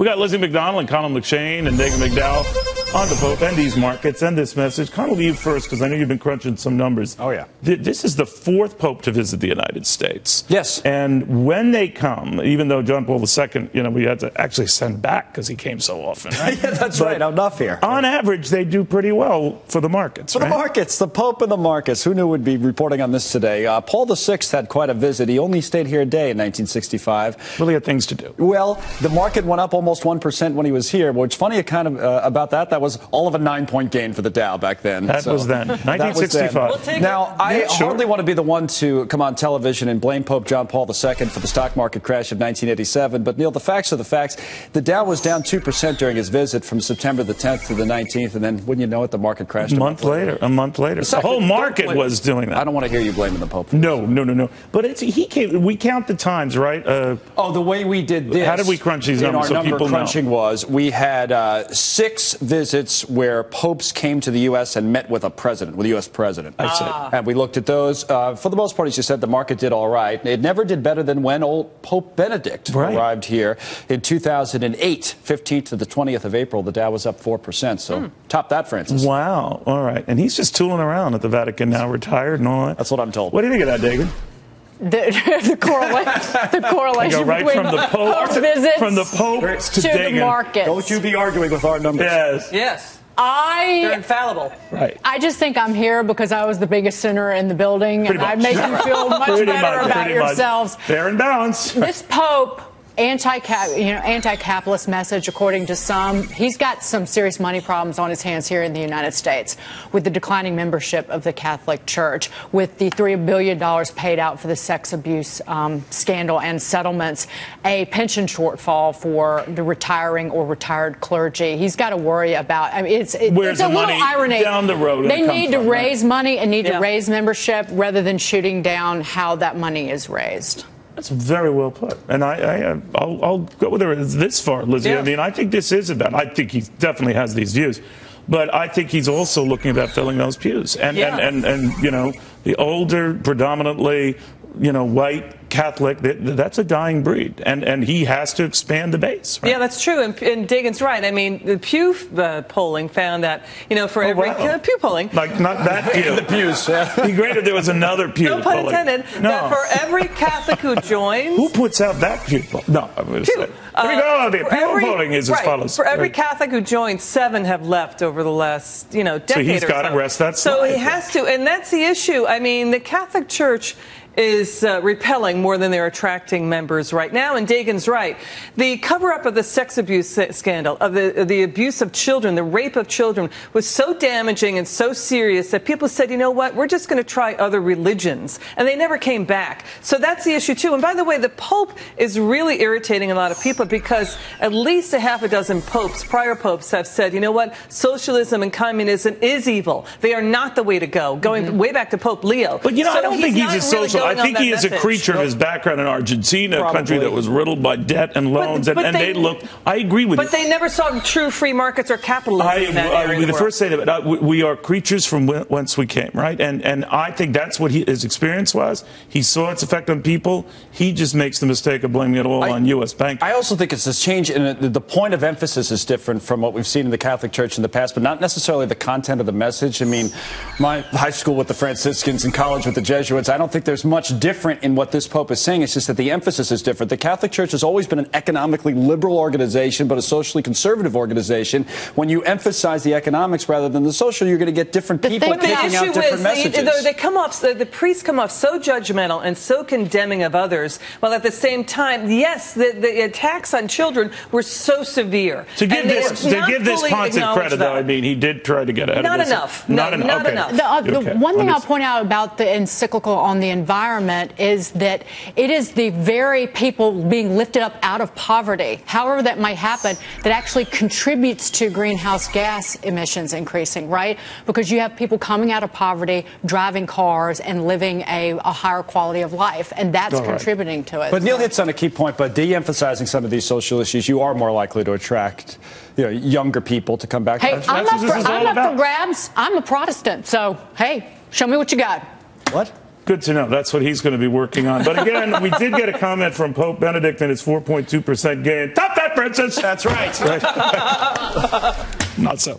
We got Lizzie McDonald and Connell McShane and Dagen McDowell on the Pope and these markets and this message. Connell, you first, because I know you've been crunching some numbers. Oh, yeah. This is the fourth Pope to visit the United States. Yes. And when they come, even though John Paul II, we had to actually send back because he came so often, right? Yeah, that's right. Enough here. On average, they do pretty well for the markets, For the markets, the Pope and the markets. Who knew we'd be reporting on this today? Paul VI had quite a visit. He only stayed here a day in 1965. Really had things to do. Well, the market went up almost 1% when he was here. What's funny about that was all of a 9-point gain for the Dow back then. That was then. 1965. Now, I hardly want to be the one to come on television and blame Pope John Paul II for the stock market crash of 1987. But, Neil, the facts are the facts. The Dow was down 2% during his visit from September the 10th to the 19th. And then, wouldn't you know it, the market crashed a month later. The whole market was doing that. I don't want to hear you blaming the Pope. No. But he came. We count the times, right? The way we did this. How did we crunch these numbers so people know? Our number crunching was we had 6 visits where popes came to the U.S. and met with a U.S. president. I see. And we looked at those. For the most part, as you said, the market did all right. It never did better than when old Pope Benedict arrived here in 2008, 15th to the 20th of April. The Dow was up 4%. So top that, Francis. Wow. All right. And he's just tooling around at the Vatican now, retired and all that. That's what I'm told. What do you think of that, Dagen? The correlation right between from the Pope visits from the Pope to the markets. Don't you be arguing with our numbers. Yes. They're infallible. Right. I just think I'm here because I was the biggest sinner in the building, and I make you feel much better about yourselves. Fair and balanced. This Pope, anti-capitalist message, according to some. He's got some serious money problems on his hands here in the United States with the declining membership of the Catholic Church, with the $3 billion paid out for the sex abuse scandal and settlements, a pension shortfall for the retiring or retired clergy. He's got to worry about. I mean, it's a little irony. Down the road. They need to raise money and need to raise membership rather than shooting down how that money is raised. That's very well put, and I'll go with her this far, Lizzie. Yeah. I mean, I think this is about. I think he definitely has these views, but I think he's also looking about filling those pews, and the older, predominantly white Catholic, that's a dying breed, and he has to expand the base. Right? Yeah, that's true, and Dagen's right. I mean, the Pew polling found that for every Pew polling, like not that Pew, the pews. It'd be great if there was another Pew. No pun intended. No. That for every Catholic who joins, who puts out that Pew poll? No, I'm going to say. Pew polling is as follows. For every Catholic who joins, 7 have left over the last decade. So he's got to rest that slide. So he has to, and that's the issue. I mean, the Catholic Church is repelling more than they're attracting members right now. And Dagen's right. The cover-up of the sex abuse scandal, of the abuse of children, the rape of children, was so damaging and so serious that people said, you know what, we're just going to try other religions. And they never came back. So that's the issue, too. And by the way, the Pope is really irritating a lot of people because at least a half a dozen popes, prior popes, have said, you know what, socialism and communism is evil. They are not the way to go, going way back to Pope Leo. But, I don't think he's a socialist. I think he is a creature of his background in Argentina, a country that was riddled by debt and loans, and they looked. I agree with you. But they never saw true free markets or capitalism in that area. The first say that we are creatures from whence we came, right? And I think that's what his experience was. He saw its effect on people. He just makes the mistake of blaming it all on U.S. bank. I also think it's this change, and the point of emphasis is different from what we've seen in the Catholic Church in the past, but not necessarily the content of the message. I mean, my high school with the Franciscans and college with the Jesuits, I don't think there's much different in what this Pope is saying. It's just that the emphasis is different. The Catholic Church has always been an economically liberal organization, but a socially conservative organization. When you emphasize the economics rather than the social, you're going to get different people taking out different messages. The priests come off so judgmental and so condemning of others, while at the same time, yes, the attacks on children were so severe. To give this Pontiff credit, though, I mean, he did try to get ahead of this. Not enough. The one thing I'll point out about the encyclical on the environment is that it is the very people being lifted up out of poverty, however that might happen, that actually contributes to greenhouse gas emissions increasing, right? Because you have people coming out of poverty, driving cars, and living a higher quality of life, and that's contributing to it. But Neil hits on a key point, but de-emphasizing some of these social issues, you are more likely to attract younger people to come back. Hey, I'm up for grabs. I'm a Protestant, so, hey, show me what you got. What? Good to know. That's what he's going to be working on. But again, we did get a comment from Pope Benedict and his 4.2% gain. Top that, Francis! That's right. Not so.